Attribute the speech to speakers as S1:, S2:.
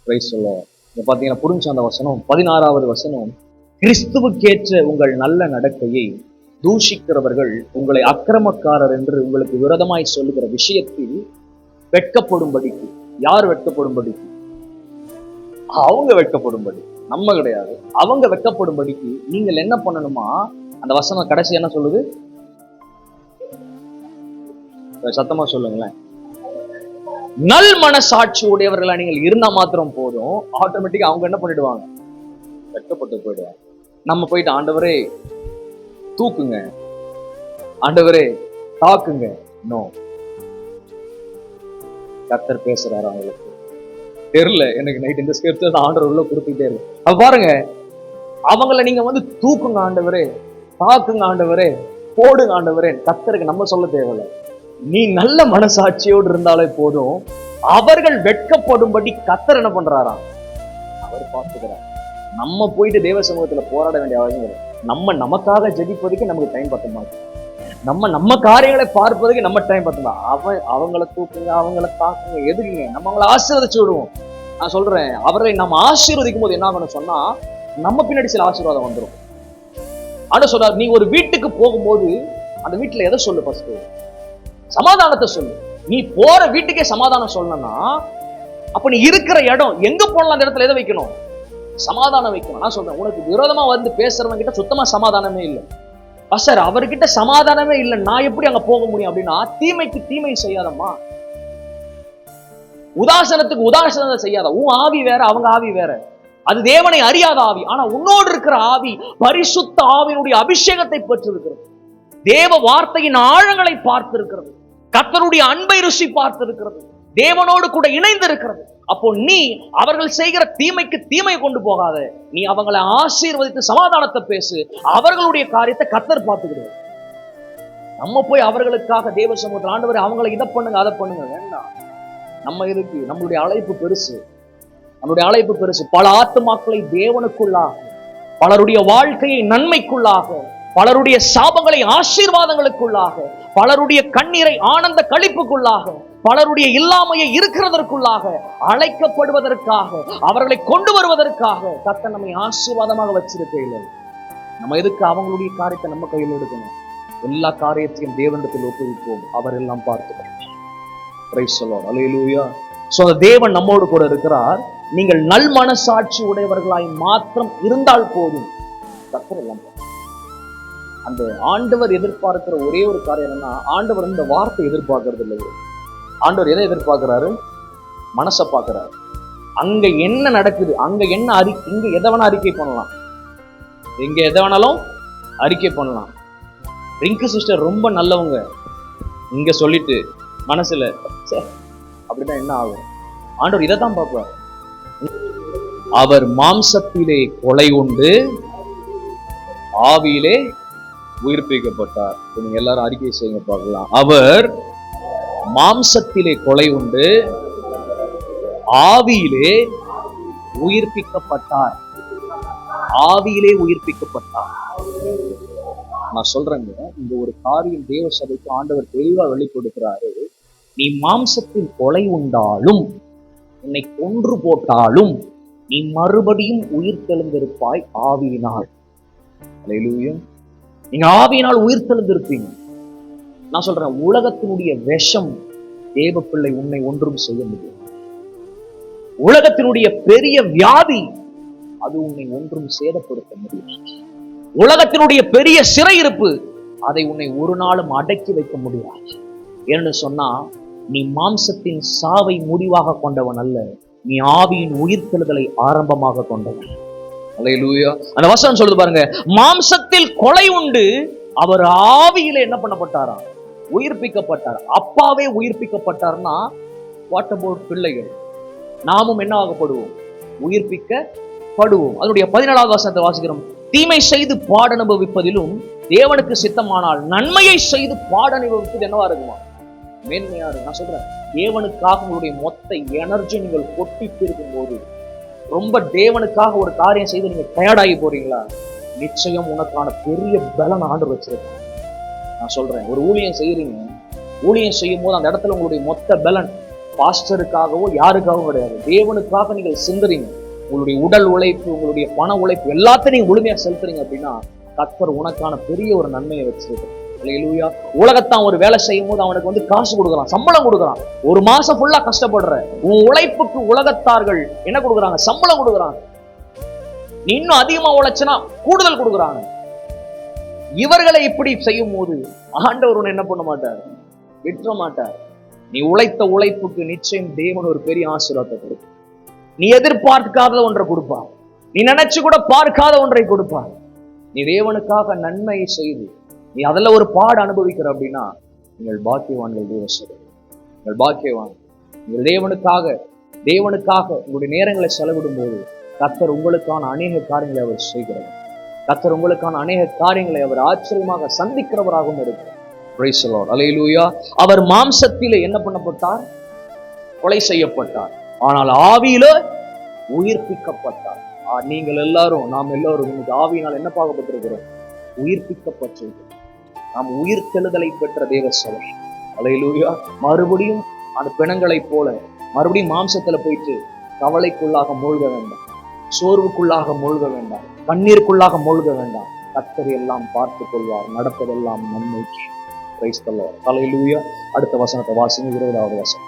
S1: Price சொல்லுவோம். இங்க பாத்தீங்கன்னா புரிஞ்ச அந்த வசனம் 16வது வசனம், கிறிஸ்துவுக்கேற்ற உங்கள் நல்ல நடக்கையை தூஷிக்கிறவர்கள் உங்களை அக்கிரமக்காரர் என்று உங்களுக்கு விரோதமாய் சொல்லுகிற விஷயத்தில் வெட்கப்படும்படிக்கு. யார் வெட்கப்படும்படிக்கு? அவங்க வெட்கப்படும்படி, நம்ம கிடையாது. அவங்க வெட்கப்படும்படிக்கு நீங்கள் என்ன பண்ணணுமா? அந்த வசனம் கடைசி என்ன சொல்லுது? சத்தமா சொல்லுங்களேன். நல் மனசாட்சி உடையவர்களா நீங்கள் இருந்தா மாத்திரம் போதும், ஆட்டோமேட்டிக்கா அவங்க என்ன பண்ணிடுவாங்க? வெட்கப்பட்டு போயிடுவாங்க. நம்ம போயிட்டு ஆண்டவரே தூக்குங்க, ஆண்டவரே தாக்குங்க, நோ. கர்த்தர் பேசுறாரு அவங்களுக்கு. தெரியல, எனக்கு நைட் இந்த ஸ்கிரிப்சர் ஆண்டவர் உள்ள கொடுத்துட்டே இருக்கு. அப்ப பாருங்க, அவங்கள நீங்க வந்து தூக்குங்க ஆண்டவரே, தாக்குங்க ஆண்டவரே, போடுங்க ஆண்டவரே. கர்த்தருக்கு நம்ம சொல்ல தேவையில்லை. நீ நல்ல மனசாட்சியோடு இருந்தாலே போதும். அவர்கள் வெட்கப்படும்படி கர்த்தர் என்ன பண்றாராம்? அவர் பார்த்துக்கிறார். நம்ம போயிட்டு தேவ சமூகத்துல போராட வேண்டிய அவசியம் இல்லை. நம்ம நமக்காக ஜெபிப்பதுக்கு நமக்கு டைம் பத்த மாட்டோம். நம்ம காரியங்களை பார்ப்பதுக்கு நம்ம டைம் பத்தமா. அவங்கள தூக்குங்க, அவங்கள தாக்குங்க, எதுக்குங்க? நம்ம அவங்களை ஆசீர்வதிச்சு விடுவோம். நான் சொல்றேன், அவரை நம்ம ஆசீர்வதிக்கும் போது என்ன ஆகணும் சொன்னா, நம்ம பின்னாடி சில ஆசீர்வாதம் வந்துடும். ஆனா சொல்றாரு, நீ ஒரு வீட்டுக்கு போகும்போது அந்த வீட்டுல எதை சொல்லு? ஃபர்ஸ்ட் சமாதானத்தை சொல்லு. நீ போற வீட்டுக்கே சமாதானம் சொல்லணும்னா, அப்ப நீ இருக்கிற இடம் எங்க போனலாம் அந்த இடத்துல எதை வைக்கணும்? சமாதானம் வைக்கணும். நான் சொல்றேன், உனக்கு விரோதமா வந்து பேசுறவங்க கிட்ட சுத்தமா சமாதானமே இல்லை. சார், அவர்கிட்ட சமாதானமே இல்லை, நான் எப்படி அங்க போக முடியும் அப்படின்னா, தீமைக்கு தீமை செய்யாதம்மா, உதாசனத்துக்கு உதாசனத்தை செய்யாத. உன் ஆவி வேற, அவங்க ஆவி வேற. அது தேவனை அறியாத ஆவி. ஆனா உன்னோடு இருக்கிற ஆவி பரிசுத்த ஆவியினுடைய அபிஷேகத்தை பெற்றிருக்கிறது. தேவ வார்த்தையின் ஆழங்களை பார்த்திருக்கிறது. கர்த்தருடைய அன்பை ருசி பார்த்திருக்கிறது. தேவனோடு கூட இணைந்து இருக்கிறது. அப்போ நீ அவர்கள் செய்கிற தீமைக்கு தீமை கொண்டு போகாத. நீ அவங்களை ஆசீர்வதித்து சமாதானத்தை பேசு. அவர்களுடைய காரியத்தை கர்த்தர் பார்த்துக்கிடுவார். நம்ம போய் அவர்களுக்காக தேவ சமூகத்தில் ஆண்டவரே அவங்களை இதை பண்ணுங்க, அதை பண்ணுங்க, வேண்டாம். நம்ம எதுக்கு? நம்மளுடைய அழைப்பு பெருசு. நம்மளுடைய அழைப்பு பெருசு. பல ஆத்துமாக்களை தேவனுக்குள்ளாக, பலருடைய வாழ்க்கையை நன்மைக்குள்ளாக, பலருடைய சாபங்களை ஆசீர்வாதங்களுக்குள்ளாக, பலருடைய கண்ணீரை ஆனந்த களிப்புக்குள்ளாக, பலருடைய இல்லாமையை இருக்கிறதற்குள்ளாக அழைக்கப்படுவதற்காக, அவர்களை கொண்டு வருவதற்காக கர்த்தர் நம்மை ஆசீர்வாதமாக வச்சிருக்கையில் நம்ம எதுக்கு அவங்களுடைய காரியத்தை நம்ம கையில் எடுக்கணும்? எல்லா காரியத்தையும் தேவனிடத்தில் ஒப்புவிப்போம். அவர் எல்லாம் பார்த்துக்கணும். Price the lord. Hallelujah. So தேவன் நம்மோடு கூட இருக்கிறார். நீங்கள் நல் மனசாட்சி உடையவர்களாய் மாத்திரம் இருந்தால் போதும். கர்த்தர் எல்லாம். அந்த ஆண்டவர் எதிர்பார்க்கிற ஒரே ஒரு காரியம் என்னன்னா, ஆண்டவர் இந்த வார்த்தை எதிர்பார்க்கறது இல்லை. ஆண்டவர் எதை எதிர்பார்க்கிறாரு? மனசை பார்க்கிறாரு. அங்க என்ன நடக்குது, அங்க என்ன இங்க எதை வேணா அறிக்கை பண்ணலாம், இங்க எதை வேணாலும் அறிக்கை பண்ணலாம். ரிங்கு சிஸ்டர் ரொம்ப நல்லவங்க இங்க சொல்லிட்டு மனசுல அப்படின்னா என்ன ஆகும்? ஆண்டவர் இதை தான் பார்ப்பார். அவர் மாம்சத்திலே கொலை உண்டு, ஆவியிலே உயிர்ப்பிக்கப்பட்டார். நீங்க எல்லாரும் அறிக்கை செய்யுங்க பார்க்கலாம். அவர் மாம்சத்திலே கொலை உண்டு, ஆவியிலே உயிர்ப்பிக்கப்பட்டார். ஆவியிலே உயிர்ப்பிக்கப்பட்டார். நான் சொல்றேங்க, இந்த ஒரு காரியம் தேவ சபைக்கு ஆண்டவர் தெளிவா வெளி கொடுக்கிறாரு. நீ மாம்சத்தில் கொலை உண்டாலும், உன்னை கொன்று போட்டாலும், நீ மறுபடியும் உயிர் தெழுந்திருப்பாய் ஆவியினால். அல்லேலூயா. நீங்க ஆவியினால் உயிர் தெழுந்திருப்பீங்க. நான் சொல்றேன், உலகத்தினுடைய விஷம் தேவ பிள்ளை உன்னை ஒன்றும் செய்ய முடியும். உலகத்தினுடைய பெரிய வியாதி அது உன்னை ஒன்றும் சேதப்படுத்த முடியும். உலகத்தினுடைய பெரிய சிறையிருப்பு அதை உன்னை ஒரு நாளும் அடக்கி வைக்க முடியாது. ஏன்னு சொன்னா, நீ மாம்சத்தின் சாவை முடிவாக கொண்டவன் அல்ல, நீ ஆவியின் உயிர்த்தெழுதலை ஆரம்பமாக கொண்டவன். அல்லேலூயா. அந்த வசனம் சொல்லுது பாருங்க, மாம்சத்தில் கொலை உண்டு, அவர் ஆவியில என்ன பண்ணப்பட்டாரா? உயிர்ப்பிக்கப்பட்டார். அப்பாவே உயிர்ப்பிக்கப்பட்டார்னா, வாட் அபௌட் பிள்ளைகள்? நாமும் என்ன ஆகப்படுவோம்? உயிர்ப்பிக்கப்படுவோம். அதனுடைய 14வது வசனத்தை வாசிக்கிறோம். தீமை செய்து பாட அனுபவிப்பதிலும் தேவனுக்கு சித்தமானால் நன்மையை செய்து பாட அனுபவிப்பது என்னவா இருக்குமா? மேன்மையா இருக்கு. நான் சொல்றேன், தேவனுக்காக உங்களுடைய மொத்த எனர்ஜி நீங்கள் கொட்டிட்டு இருக்கும் போது, ரொம்ப தேவனுக்காக ஒரு காரியம் செய்து நீங்க டயர்டாகி போறீங்களா, நிச்சயம் உனக்கான பெரிய பலன் ஆண்டவர் வச்சிருக்கேன். நான் சொல்றேன், ஒரு ஊழியம் செய்யறீங்க, ஊழியம் செய்யும் போது அந்த இடத்துல உங்களுடைய மொத்த பலன் பாஸ்டருக்காகவோ யாருக்காகவும் கிடையாது. தேவனுக்காக நீங்கள் சிந்துறீங்க, உங்களுடைய உடல் உழைப்பு, உங்களுடைய பண உழைப்பு எல்லாத்தையும் நீங்க முழுமையா செலுத்துறீங்க அப்படின்னா கர்த்தர் உனக்கான பெரிய ஒரு நன்மையை வச்சிருக்கார். அல்லேலூயா. உலகத்தான் ஒரு வேலை செய்யும் போது அவனுக்கு காசு கொடுக்குறான், சம்பளம் கொடுக்குறான். ஒரு மாசம் ஃபுல்லா கஷ்டப்படுற உன் உழைப்புக்கு உலகத்தார்கள் என்ன கொடுக்குறாங்க? சம்பளம் கொடுக்குறாங்க. நீ இன்னும் அதிகமா உழைச்சனா கூடுதல் கொடுக்குறாங்க. இவர்களை இப்படி செய்யும் போது ஆண்டவர் உன்னை என்ன பண்ண மாட்டார்? விட்டுற மாட்டார். நீ உழைத்த உழைப்புக்கு நிச்சயம் தேவன் ஒரு பெரிய ஆசீர்வாதத்தை கொடுப்பார். நீ எதிர்பார்க்காத ஒன்றை கொடுப்பார். நீ நினைச்சு கூட பார்க்காத ஒன்றை கொடுப்பார். நீ தேவனுக்காக நன்மையை செய்து நீ அதில் ஒரு பாடு அனுபவிக்கிற அப்படின்னா நீங்கள் பாக்கியவான்கள். நீங்கள் பாக்கியவான். நீங்கள் தேவனுக்காக உங்களுடைய நேரங்களை செலவிடும் போது கர்த்தர் உங்களுக்கான அநேக காரியங்களை அவர் செய்கிறார். கர்த்தர் உங்களுக்கான அநேக காரியங்களை அவர் ஆச்சரியமாக சந்திக்கிறவராகவும் இருக்கிறார். Price the lord. அல்லேலூயா. அவர் மாம்சத்திலே என்ன பண்ணப்பட்டார்? கொலை செய்யப்பட்டார். ஆனால் ஆவியில உயிர்ப்பிக்கப்பட்டார். நீங்கள் எல்லாரும், நாம் எல்லாரும் இன்னைக்கு ஆவியினால் என்ன பார்க்கப்பட்டிருக்கிறோம்? உயிர்ப்பிக்கப்பட்டிருக்கிறோம். நாம் உயிர் தெழுதலை பெற்ற தேவ சபை. அல்லேலூயா. மறுபடியும் அந்த பிணங்களைப் போல மறுபடியும் மாம்சத்துல போயிட்டு கவலைக்குள்ளாக மூழ்க வேண்டாம், சோர்வுக்குள்ளாக மூழ்க வேண்டாம், கண்ணீருக்குள்ளாக மூழ்க வேண்டாம். கர்த்தர் எல்லாம் பார்த்துக் கொள்வார். நடப்பதெல்லாம் நன்மைக்கு. Praise the lord. அல்லேலூயா. அடுத்த வசனத்தை வாசிங்க. 20வது வசனம்.